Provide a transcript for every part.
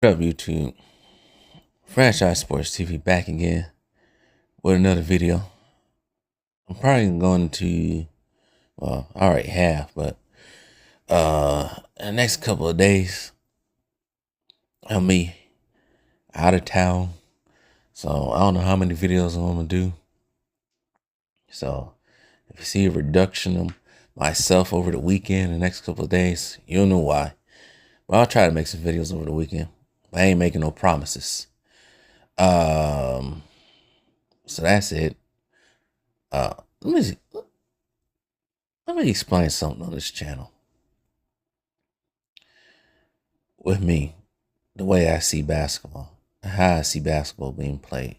What up, YouTube? Franchise Sports TV back again with another video. I'm probably going to, well, I already have, but in the next couple of days, I'll be out of town. So I don't know how many videos I'm gonna do. So if you see a reduction of myself over the weekend, the next couple of days, you'll know why. But I'll try to make some videos over the weekend. But I ain't making no promises. Um, so that's it. Let me see. Let me explain something on this channel. With me, the way I see basketball, and how I see basketball being played,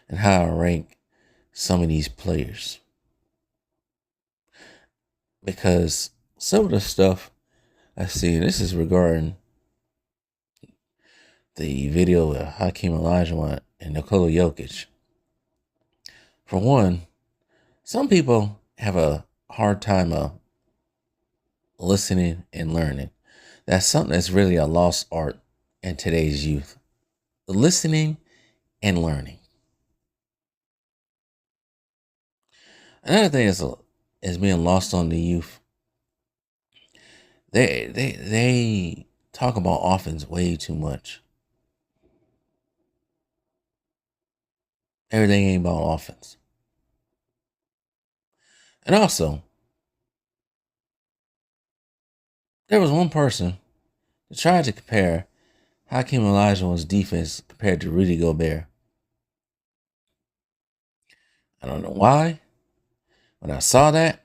and how I rank some of these players. Because some of the stuff I see, and this is regarding the video of Hakeem Olajuwon and Nikola Jokic. For one, some people have a hard time listening and learning. That's something that's really a lost art in today's youth. Listening and learning. Another thing is being lost on the youth. They talk about offense way too much. Everything ain't about offense. And also, there was one person that tried to compare Hakeem Olajuwon's defense compared to Rudy Gobert. I don't know why. When I saw that,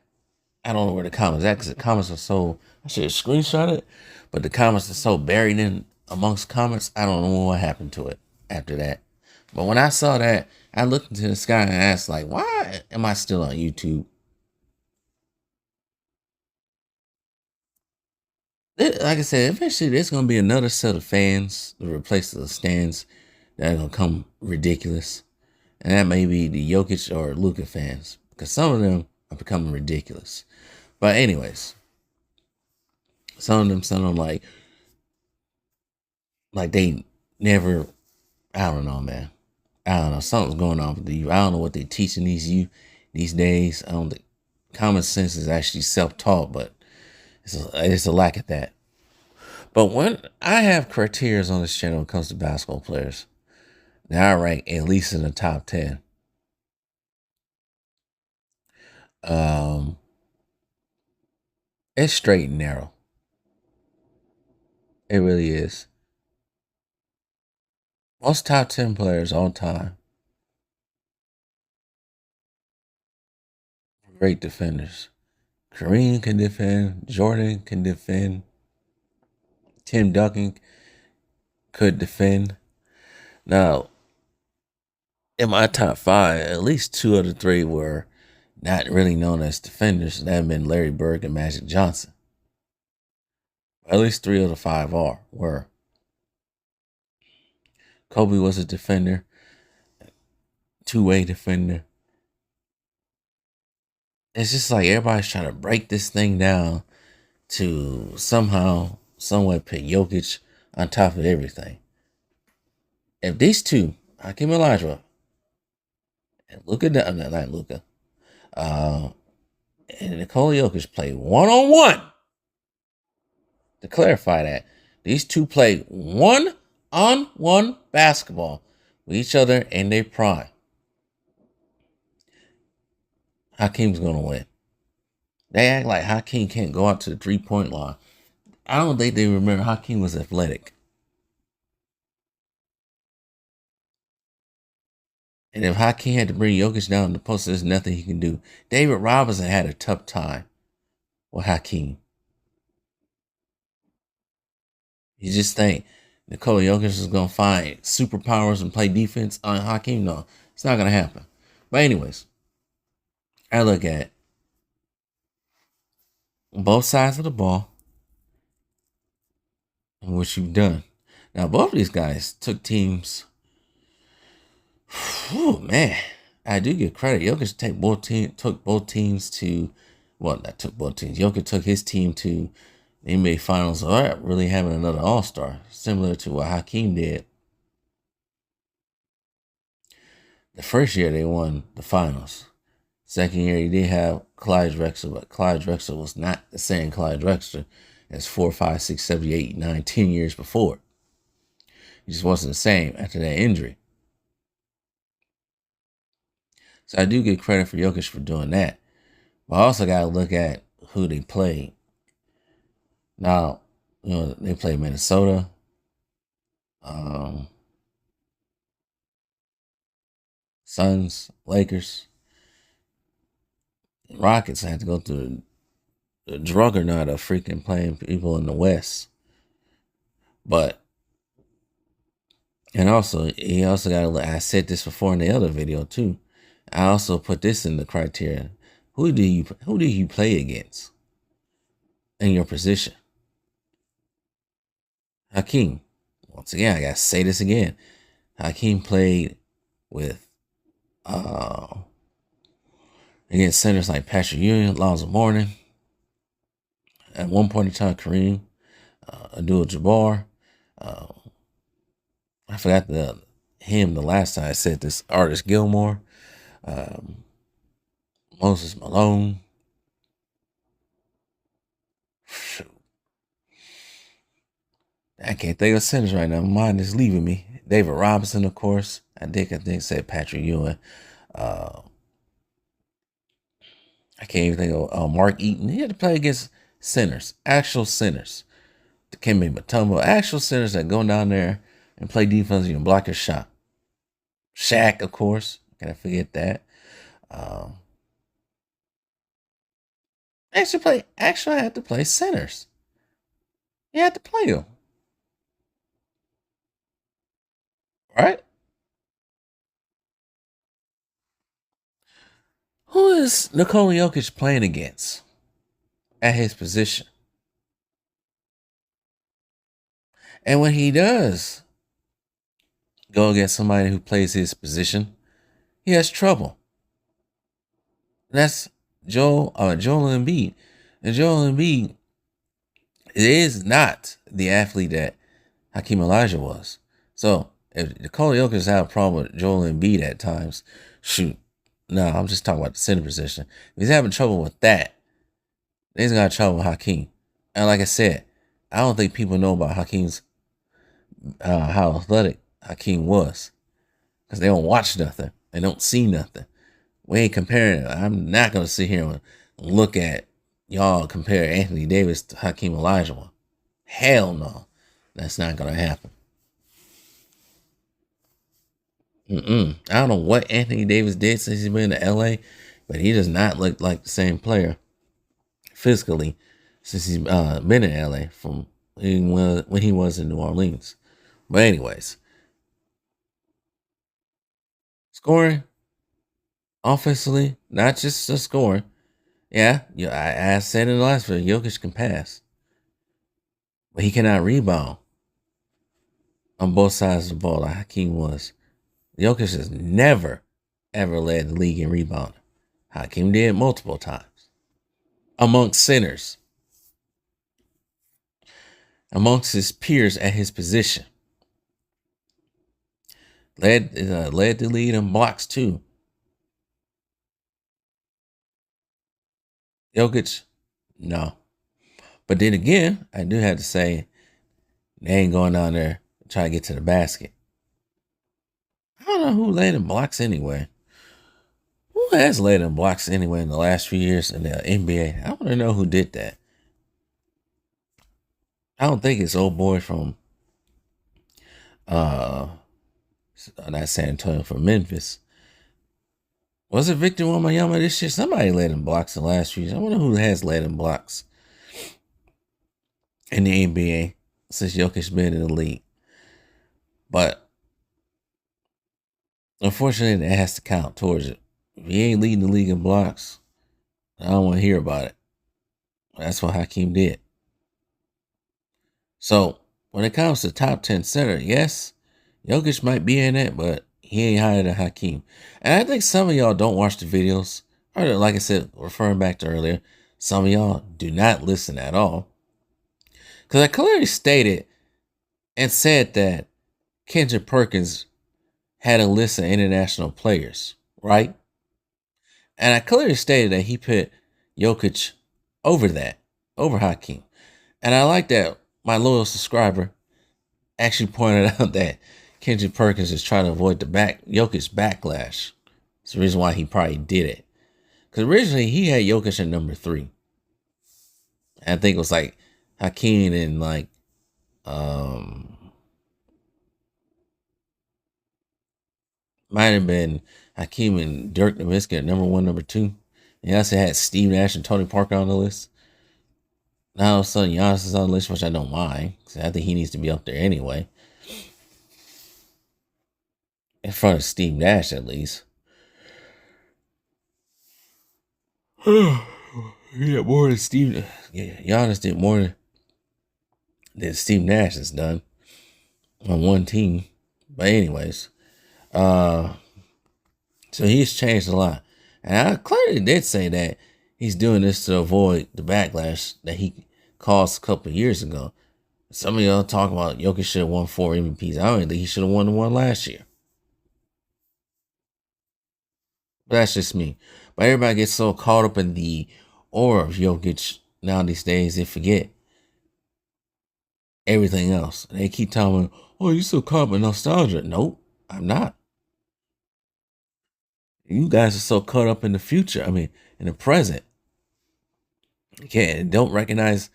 I don't know where the comments at, because the comments are so, I should have screenshot it, but the comments are so buried in amongst comments, I don't know what happened to it after that. But when I saw that, I looked into the sky and asked, like, why am I still on YouTube? Like I said, eventually there's going to be another set of fans to replace the stands that are going to come ridiculous. And that may be the Jokic or Luka fans, because some of them are becoming ridiculous. But anyways, some of them sound like they never, I don't know, man. I don't know. Something's going on with the youth. I don't know what they're teaching these youth these days. I don't think common sense is actually self-taught, but it's a lack of that. But when I have criteria on this channel when it comes to basketball players, now I rank at least in the top 10. Um, it's straight and narrow. It really is. Most top 10 players all time, great defenders. Kareem can defend. Jordan can defend. Tim Duncan could defend. Now, in my top 5, at least 2 of the 3 were not really known as defenders. That have been Larry Bird and Magic Johnson. At least 3 of the 5 were. Kobe was a defender, two-way defender. It's just like everybody's trying to break this thing down to somehow, somewhere put Jokic on top of everything. If these two, Hakeem Olajuwon and not Luka, and Nikola Jokic play one-on-one, to clarify that, these two play one-on-one basketball with each other in their prime, Hakeem's going to win. They act like Hakeem can't go out to the three-point line. I don't think they remember Hakeem was athletic. And if Hakeem had to bring Jokic down in the post, there's nothing he can do. David Robinson had a tough time with Hakeem. You just think Nikola Jokic is going to find superpowers and play defense on Hakeem? No, it's not going to happen. But anyways, I look at both sides of the ball and what you've done. Now, both of these guys took teams. Oh man, I do give credit. Jokic took both teams to, well, not took both teams. Jokic took his team to The NBA Finals are really having another All Star, similar to what Hakeem did. The first year they won the finals. Second year he did have Clyde Drexler, but Clyde Drexler was not the same Clyde Drexler as 4, 5, 6, 7, 8, 9, 10 years before. He just wasn't the same after that injury. So I do give credit for Jokic for doing that. But I also got to look at who they played. Now, they played Minnesota. Suns, Lakers, Rockets. I had to go through the juggernaut of freaking playing people in the West. But, and also, he also got to, I said this before in the other video too. I also put this in the criteria. Who do you play against in your position? Hakeem. Once again, I gotta say this again. Hakeem played with against centers like Patrick Ewing, Lonzo Mourning. At one point in time, Kareem, Abdul-Jabbar. I forgot the last time I said this. Artist Gilmore, Moses Malone. Shoot. I can't think of centers right now. My mind is leaving me. David Robinson, of course. I think said Patrick Ewing. I can't even think of Mark Eaton. He had to play against centers, actual centers. Dikembe Mutombo, actual centers that go down there and play defense and block your shot. Shaq, of course. Can I forget that? Actually, I had to play centers. You had to play them. Right? Who is Nikola Jokic playing against at his position? And when he does go against somebody who plays his position, he has trouble. And that's Joel Embiid. And Joel Embiid is not the athlete that Hakeem Olajuwon was. So if Nikola Jokic have a problem with Joel Embiid at times, shoot. No, I'm just talking about the center position. If he's having trouble with that, he's got trouble with Hakeem. And like I said, I don't think people know about Hakeem's how athletic Hakeem was, because they don't watch nothing. They don't see nothing. We ain't comparing it. I'm not gonna sit here and look at y'all compare Anthony Davis to Hakeem Olajuwon. Hell no, that's not gonna happen. I don't know what Anthony Davis did since he's been to LA, but he does not look like the same player physically since he's been in LA from when he was in New Orleans. But anyways, scoring offensively, not just the scoring. Yeah, I said in the last video, Jokic can pass, but he cannot rebound on both sides of the ball like Hakeem was. Jokic has never, ever led the league in rebounding. Hakeem did multiple times. Amongst centers. Amongst his peers at his position. Led the lead in blocks too. Jokic, no. But then again, I do have to say, they ain't going down there to try to get to the basket. I don't know who led in blocks anyway. Who has led in blocks anyway in the last few years in the NBA? I want to know who did that. I don't think it's old boy from not San Antonio, from Memphis. Was it Victor Wembanyama this year? Somebody led in blocks the last few years. I wonder who has led in blocks in the NBA since Jokic been in the league. But unfortunately, it has to count towards it. If he ain't leading the league in blocks, I don't want to hear about it. That's what Hakeem did. So when it comes to top 10 center, yes, Jokic might be in it, but he ain't higher than Hakeem. And I think some of y'all don't watch the videos. Or like I said, referring back to earlier, some of y'all do not listen at all. Because I clearly stated and said that Kendrick Perkins had a list of international players, right? And I clearly stated that he put Jokic over that, over Hakeem. And I like that my loyal subscriber actually pointed out that Kendrick Perkins is trying to avoid the Jokic backlash. It's the reason why he probably did it. Because originally he had Jokic at number 3. And I think it was like Hakeem and like might have been Hakeem and Dirk Nowitzki at number 1, number 2. And I also had Steve Nash and Tony Parker on the list. Now all of a sudden Giannis is on the list, which I don't mind. Because I think he needs to be up there anyway. In front of Steve Nash, at least. Yeah, more than Steve. Yeah, Giannis did more than Steve Nash has done on one team. But anyways, so he's changed a lot, and I clearly did say that he's doing this to avoid the backlash that he caused a couple of years ago. Some of y'all talk about Jokic should have won 4 MVPs. I don't think he should have won the one last year. But that's just me. But everybody gets so caught up in the aura of Jokic now these days, they forget everything else. They keep telling me, oh, you're so caught up in nostalgia. Nope, I'm not. You guys are so caught up in the future. I mean, in the present. Don't recognize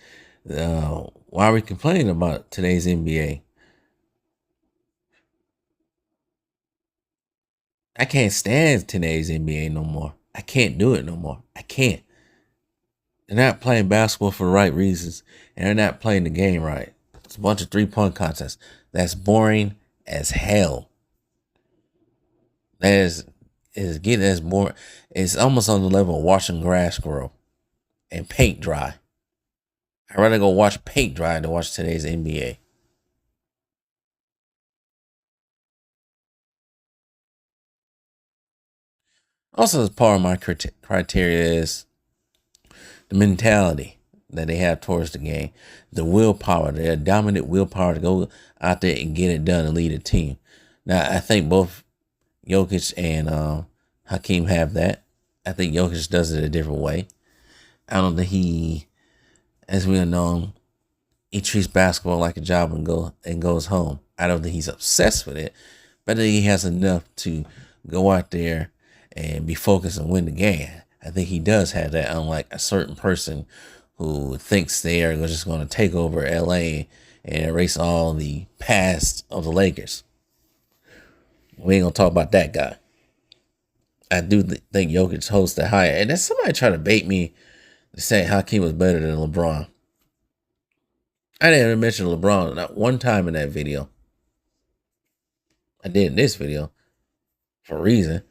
why are we complaining about today's NBA. I can't stand today's NBA no more. I can't do it no more. I can't. They're not playing basketball for the right reasons, and they're not playing the game right. It's a bunch of 3-point contests. That's boring as hell. That is getting as boring. It's almost on the level of watching grass grow and paint dry. I'd rather go watch paint dry than watch today's NBA. Also, as part of my criteria is the mentality that they have towards the game, the willpower, their dominant willpower to go out there and get it done and lead a team. Now, I think both Jokic and Hakeem have that. I think Jokic does it a different way. I don't think he, as we know, he treats basketball like a job and goes home. I don't think he's obsessed with it, but I think he has enough to go out there and be focused and win the game. I think he does have that, unlike a certain person who thinks they are just going to take over LA and erase all the past of the Lakers. We ain't going to talk about that guy. I do think Jokic holds the higher. And then somebody tried to bait me to say Hakeem was better than LeBron. I didn't even mention LeBron not one time in that video. I did in this video for a reason.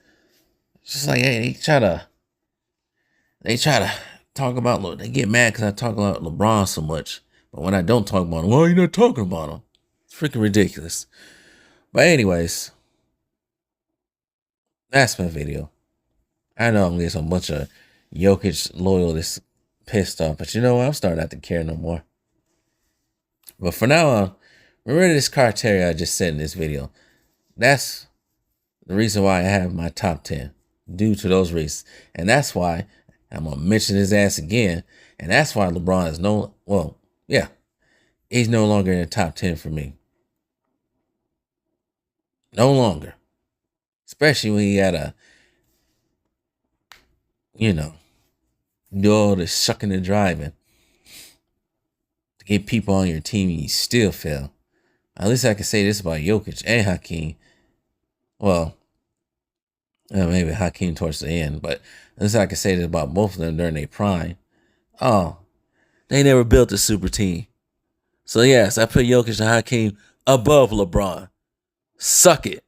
It's just like, hey, they try to talk about, they get mad because I talk about LeBron so much. But when I don't talk about him, well, you're not talking about him. It's freaking ridiculous. But anyways, that's my video. I know I'm getting a bunch of Jokic loyalists pissed off, but you know what? I'm starting not to care no more. But for now on, remember this criteria I just said in this video. That's the reason why I have my top 10, due to those reasons. And that's why I'm going to mention his ass again. And that's why LeBron is he's no longer in the top 10 for me. No longer. Especially when he had do all this sucking and driving to get people on your team and you still fail. At least I can say this about Jokic and Hakeem. Well, maybe Hakeem towards the end, but at least I can say this about both of them during their prime. Oh, they never built a super team. So yes, I put Jokic and Hakeem above LeBron. Suck it.